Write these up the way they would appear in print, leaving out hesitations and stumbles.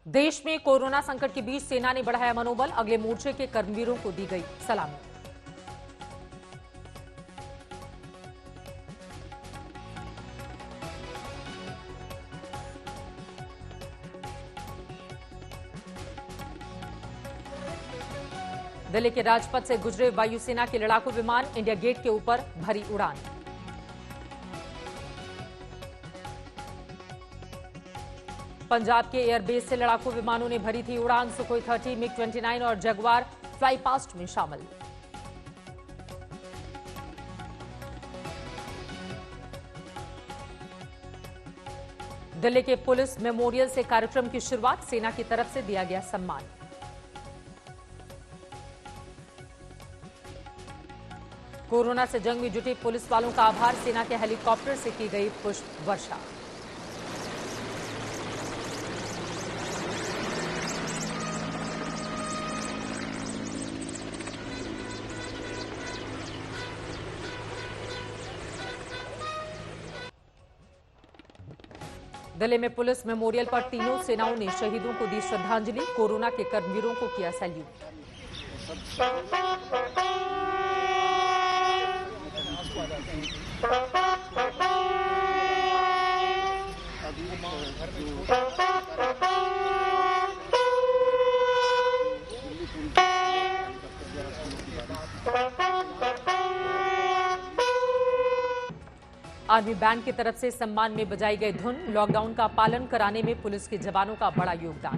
देश में कोरोना संकट के बीच सेना ने बढ़ाया मनोबल, अगले मोर्चे के कर्मवीरों को दी गई सलामी। दिल्ली के राजपथ से गुजरे वायुसेना के लड़ाकू विमान, इंडिया गेट के ऊपर भरी उड़ान। पंजाब के एयरबेस से लड़ाकू विमानों ने भरी थी उड़ान। सुखोई 30, मिग 29 और जगुआर फ्लाई पास्ट में शामिल। दिल्ली के पुलिस मेमोरियल से कार्यक्रम की शुरुआत, सेना की तरफ से दिया गया सम्मान। कोरोना से जंग में जुटे पुलिस वालों का आभार, सेना के हेलीकॉप्टर से की गई पुष्प वर्षा। दिल्ली में पुलिस मेमोरियल पर तीनों सेनाओं ने शहीदों को दी श्रद्धांजलि, कोरोना के कर्मवीरों को किया सैल्यूट। आर्मी बैंड की तरफ से सम्मान में बजाई गई धुन, लॉकडाउन का पालन कराने में पुलिस के जवानों का बड़ा योगदान।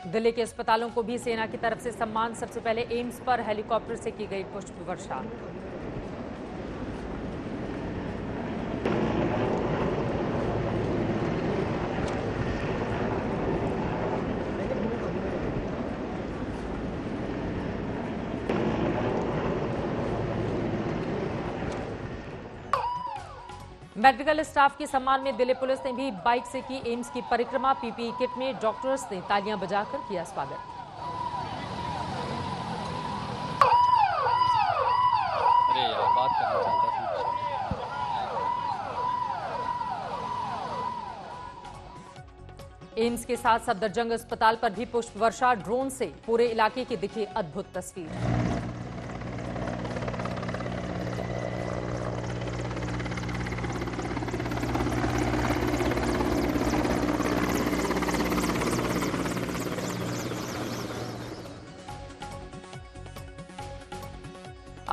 दिल्ली के अस्पतालों को भी सेना की तरफ से सम्मान, सबसे पहले एम्स पर हेलीकॉप्टर से की गई पुष्प वर्षा। मेडिकल स्टाफ के सम्मान में दिल्ली पुलिस ने भी बाइक से की एम्स की परिक्रमा, पीपीई किट में डॉक्टर्स ने तालियां बजाकर किया स्वागत। अरे यार, बात करना चाहता था। एम्स के साथ सफदरजंग अस्पताल पर भी पुष्प वर्षा, ड्रोन से पूरे इलाके की दिखी अद्भुत तस्वीर।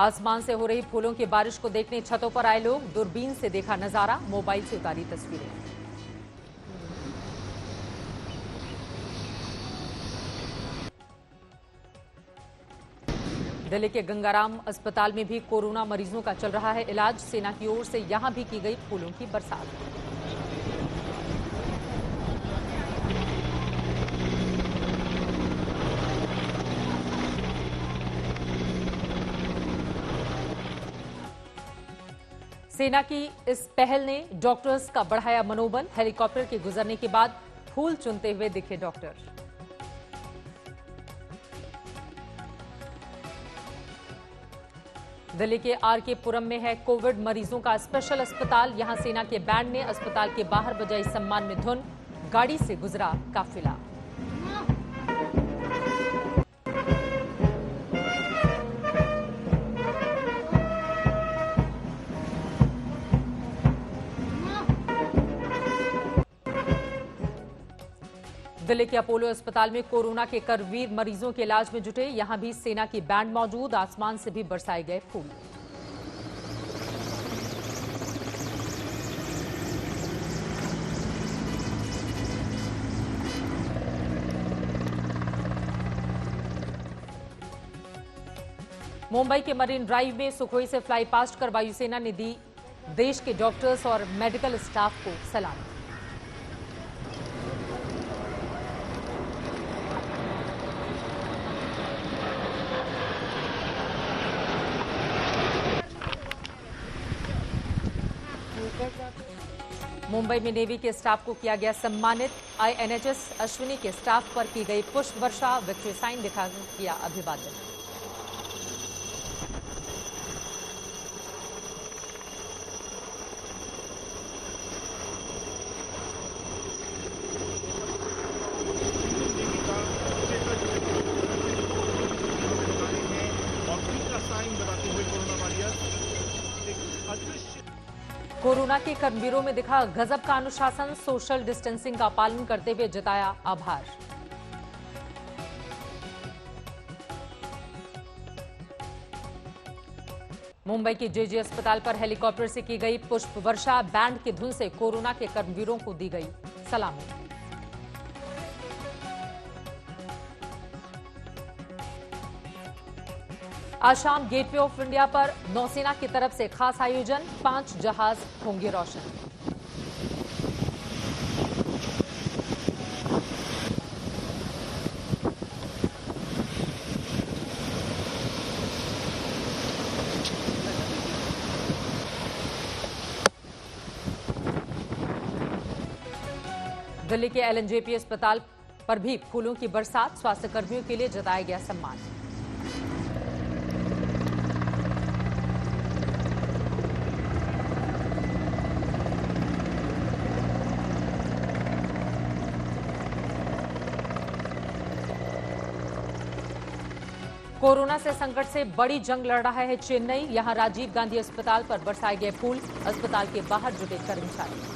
आसमान से हो रही फूलों की बारिश को देखने छतों पर आए लोग, दूरबीन से देखा नजारा, मोबाइल से उतारी तस्वीरें। दिल्ली के गंगाराम अस्पताल में भी कोरोना मरीजों का चल रहा है इलाज, सेना की ओर से यहां भी की गई फूलों की बरसात। सेना की इस पहल ने डॉक्टर्स का बढ़ाया मनोबल, हेलीकॉप्टर के गुजरने के बाद फूल चुनते हुए दिखे डॉक्टर। दिल्ली के आरके पुरम में है कोविड मरीजों का स्पेशल अस्पताल, यहां सेना के बैंड ने अस्पताल के बाहर बजाई सम्मान में धुन, गाड़ी से गुजरा काफिला। दिल्ली के अपोलो अस्पताल में कोरोना के कर्मवीर मरीजों के इलाज में जुटे, यहां भी सेना की बैंड मौजूद, आसमान से भी बरसाए गए फूल। मुंबई के मरीन ड्राइव में सुखोई से फ्लाई पास्ट कर वायुसेना ने दी देश के डॉक्टर्स और मेडिकल स्टाफ को सलामी। मुंबई में नेवी के स्टाफ को किया गया सम्मानित। आईएनएचएस अश्विनी के स्टाफ पर की गई पुष्प वर्षा, विक्ट्री साइन दिखाकर किया अभिवादन। कोरोना के कर्मवीरों में दिखा गजब का अनुशासन, सोशल डिस्टेंसिंग का पालन करते हुए जताया आभार। मुंबई के जेजे अस्पताल पर हेलीकॉप्टर से की गई पुष्प वर्षा, बैंड की धुन से कोरोना के कर्मवीरों को दी गई सलामी। आज शाम गेटवे ऑफ इंडिया पर नौसेना की तरफ से खास आयोजन, 5 जहाज होंगे रोशन। दिल्ली के एलएनजेपी अस्पताल पर भी फूलों की बरसात, स्वास्थ्य कर्मियों के लिए जताया गया सम्मान। कोरोना से संकट से बड़ी जंग लड़ रहा है चेन्नई। यहां राजीव गांधी अस्पताल पर बरसाए गए फूल, अस्पताल के बाहर जुटे कर्मचारी।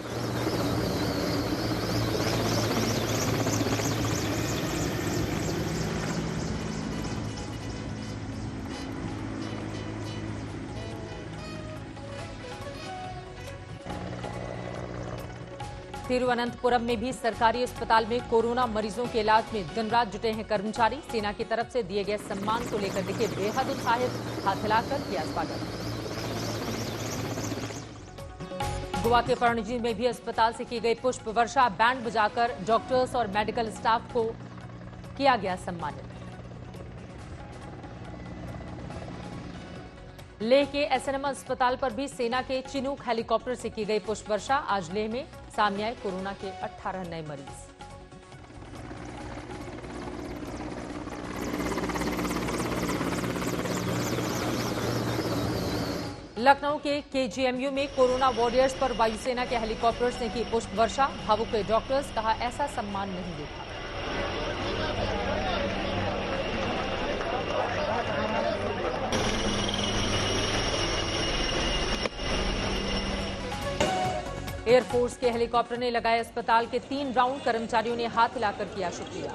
तिरुवनंतपुरम में भी सरकारी अस्पताल में कोरोना मरीजों के इलाज में दिन रात जुटे हैं कर्मचारी। सेना की तरफ से दिए गए सम्मान को लेकर दिखे बेहद उत्साहित, हाथ हिलाकर किया स्वागत। गोवा के पणजी में भी अस्पताल से की गई पुष्प वर्षा, बैंड बजाकर डॉक्टर्स और मेडिकल स्टाफ को किया गया सम्मानित। लेह के एसएनएम अस्पताल पर भी सेना के चिनूक हेलीकॉप्टर से की गई पुष्प वर्षा। आज लेह में सामने आए कोरोना के 18 नए मरीज। लखनऊ के केजीएमयू में कोरोना वॉरियर्स पर वायुसेना के हेलीकॉप्टर्स ने की पुष्प वर्षा, भावुक हुए डॉक्टर्स, कहा ऐसा सम्मान नहीं देखा। एयरफोर्स के हेलीकॉप्टर ने लगाए अस्पताल के 3 राउंड, कर्मचारियों ने हाथ हिलाकर किया शुक्रिया।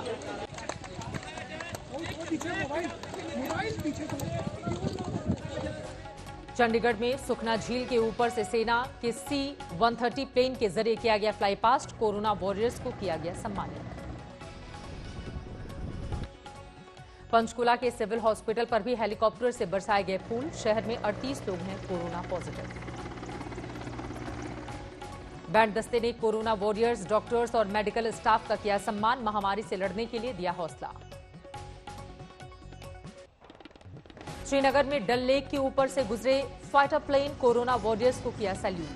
चंडीगढ़ में सुखना झील के ऊपर से सेना के C-130 प्लेन के जरिए किया गया फ्लाई पास्ट, कोरोना वॉरियर्स को किया गया सम्मानित। पंचकुला के सिविल हॉस्पिटल पर भी हेलीकॉप्टर से बरसाए गए फूल, शहर में 38 लोग हैं कोरोना पॉजिटिव। बैंड दस्ते ने कोरोना वॉरियर्स, डॉक्टर्स और मेडिकल स्टाफ का किया सम्मान, महामारी से लड़ने के लिए दिया हौसला। श्रीनगर में डल लेक के ऊपर से गुजरे फाइटर प्लेन, कोरोना वॉरियर्स को किया सैल्यूट।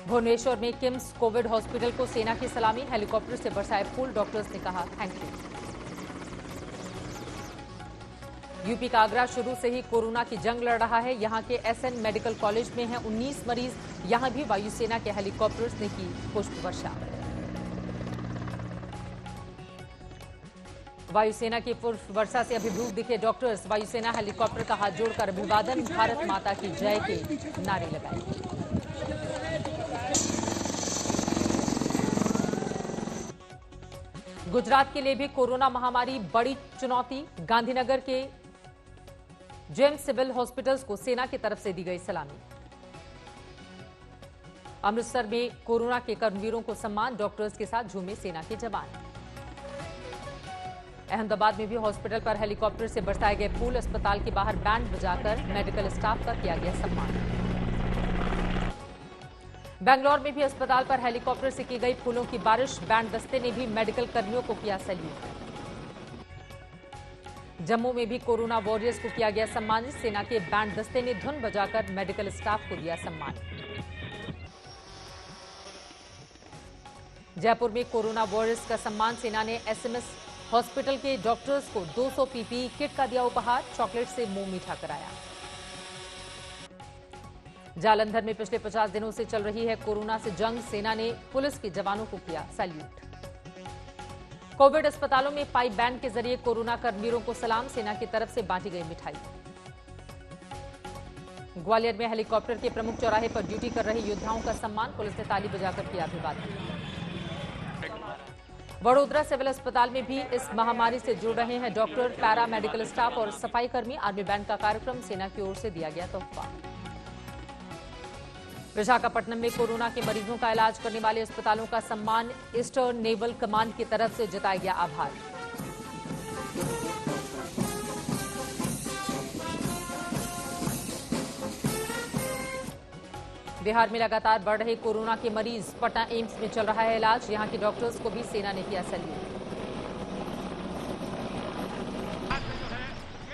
भुवनेश्वर में किम्स कोविड हॉस्पिटल को सेना की सलामी, हेलीकॉप्टर से बरसाए फूल, डॉक्टर्स ने कहा थैंक यू। यूपी का आगरा शुरू से ही कोरोना की जंग लड़ रहा है। यहां के एसएन मेडिकल कॉलेज में हैं 19 मरीज। यहां भी वायुसेना के हेलीकॉप्टर्स ने की पुष्प वर्षा। वायुसेना की पुष्प वर्षा से अभिभूत दिखे डॉक्टर्स, वायुसेना हेलीकॉप्टर का हाथ जोड़कर अभिवादन, भारत माता की जय के नारे लगाए। गुजरात के लिए भी कोरोना महामारी बड़ी चुनौती, गांधीनगर के जेम्स सिविल हॉस्पिटल्स को सेना की तरफ से दी गई सलामी। अमृतसर में कोरोना के कर्मवीरों को सम्मान, डॉक्टर्स के साथ झूमे सेना के जवान। अहमदाबाद में भी हॉस्पिटल पर हेलीकॉप्टर से बरसाए गए फूल, अस्पताल के बाहर बैंड बजाकर मेडिकल स्टाफ का किया गया सम्मान। बेंगलौर में भी अस्पताल पर हेलीकॉप्टर से की गई फूलों की बारिश, बैंड दस्ते ने भी मेडिकल कर्मियों को किया सैल्यूट। जम्मू में भी कोरोना वॉरियर्स को किया गया सम्मानित। सेना के बैंड दस्ते ने धुन बजाकर मेडिकल स्टाफ को दिया सम्मान। जयपुर में कोरोना वॉरियर्स का सम्मान। सेना ने एसएमएस हॉस्पिटल के डॉक्टर्स को 200 पीपीई किट का दिया उपहार। चॉकलेट से मुंह मीठा कराया। जालंधर में पिछले 50 दिनों से चल रही है कोरोना से जंग। सेना ने पुलिस के जवानों को किया सैल्यूट। कोविड अस्पतालों में पाइप बैंड के जरिए कोरोना कर्मियों को सलाम। सेना की तरफ से बांटी गई मिठाई। ग्वालियर में हेलीकॉप्टर के प्रमुख चौराहे पर ड्यूटी कर रहे योद्धाओं का सम्मान। पुलिस ने ताली बजाकर किया अभिवादन। वडोदरा सिविल अस्पताल में भी इस महामारी से जुड़ रहे हैं डॉक्टर, पैरा मेडिकल स्टाफ और सफाई कर्मी। आर्मी बैंड का कार्यक्रम सेना की ओर से दिया गया तोहफा। विशाखापट्टनम में कोरोना के मरीजों का इलाज करने वाले अस्पतालों का सम्मान। ईस्टर्न नेवल कमांड की तरफ से जताया गया आभार। बिहार में लगातार बढ़ रहे कोरोना के मरीज। पटना एम्स में चल रहा है इलाज। यहां के डॉक्टर्स को भी सेना ने किया सैल्यूट।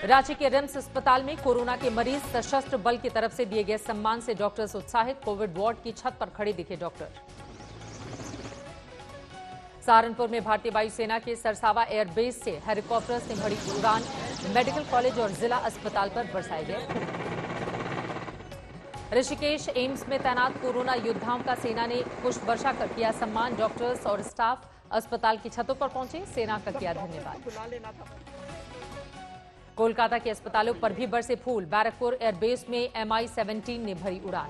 रांची के रिम्स अस्पताल में कोरोना के मरीज। सशस्त्र बल की तरफ से दिए गए सम्मान से डॉक्टर्स उत्साहित। कोविड वार्ड की छत पर खड़े दिखे डॉक्टर। सहारनपुर में भारतीय वायुसेना के सरसावा एयरबेस से हेलीकॉप्टर्स ने भरी उड़ान। मेडिकल कॉलेज और जिला अस्पताल पर बरसाए गए। ऋषिकेश एम्स में तैनात कोरोना योद्धाओं का सेना ने पुष्प वर्षा कर किया सम्मान। डॉक्टर्स और स्टाफ अस्पताल की छतों पर पहुंचे। सेना का किया धन्यवाद। कोलकाता के अस्पतालों पर भी बरसे फूल। बैरकपुर एयरबेस में MI-17 ने भरी उड़ान।